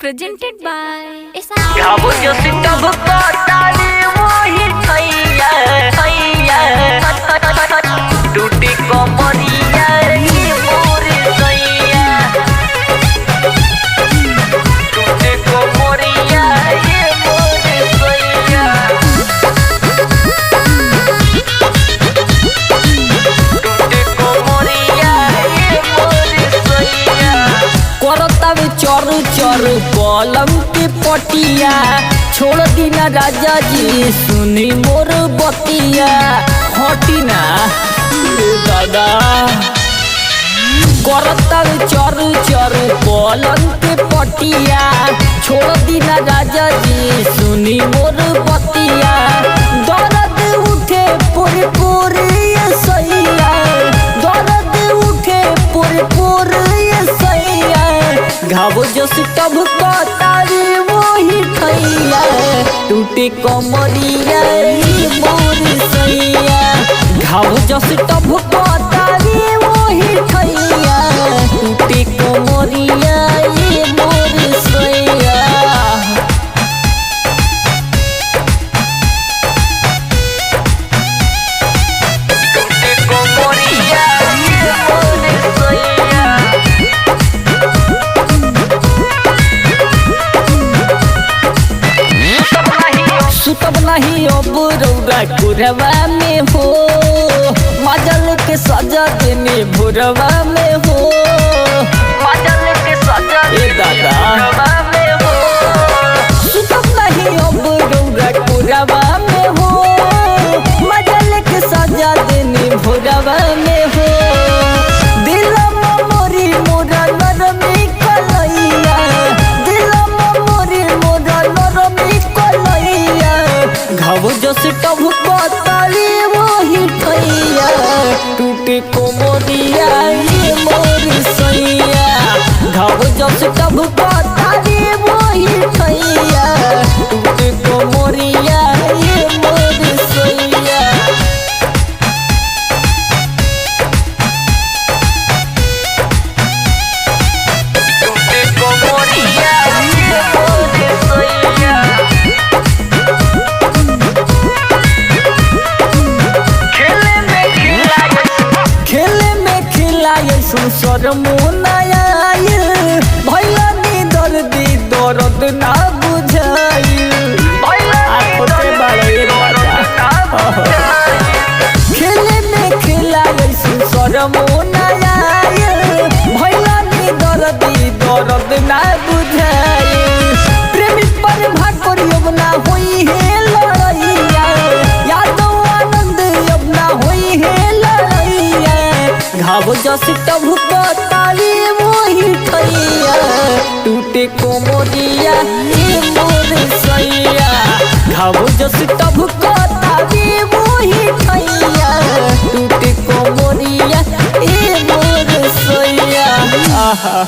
Presented by घाबो जो सितब कटाली वही थैया टूटी कमरिया ये मोरे सैया टूटी कमरिया ये मोरे सैया टूटी कमरिया ये मोरे सैया करतावे चर चर पलंग के पटिया छोड़ दीना राजा जी सुनी मोर बतिया हटी ना दादा करतावे चर चर पलंग के पटिया छोड़ दीना राजा जी सुनी मोर बतिया दर्द उठे पूरे पूरे सैया दर्द उठे पूरे पूरे सैया घावो जो सितब कटारी वही थैया टूटे कमरिया ये मोरे सैया घावो जो सितब कटारी वही थैया टूटे कमरिया ये मोरे सैया टूटी कमरिया ये मोरे सैया सुतब नहीं अब रौरा कुरवा में हो मजल के सजा देने भोरवा में हो मजल के सजा ए दादा में हो सुतब नहीं अब रौरा कुरवा में हो मजल के सजा देने भोरवा में हो दिल मोरी मोरा नरमी कलैया दिल मोरी मोरा नरमी कलैया घाव जो सितब कटाली वही थैया टूटे कोमरिया ये मोरे सैया घाव जो सितब कटाली वही थैया टूटे कोमरिया ये मोरे सैया टूटी कमरिया ये मोरे सैया खेले में खिलाए सुसर मुनाया भैया नी दर्दी दर्द ना बुझाई खेले में खिलाए सुसर मुनाया भैया नी दर्दी दर्द ना बुझाई प्रेमी पर भाग करी अब ना होई है लड़ैया यादव आनंद अब ना होई है लड़ैया घाव जो सितब कटाली वही थैया टूटे कोमरिया ये मोरे सैया घाव जो सितब कटाली वही थैया टूटे कोमरिया ये मोरे सैया आहा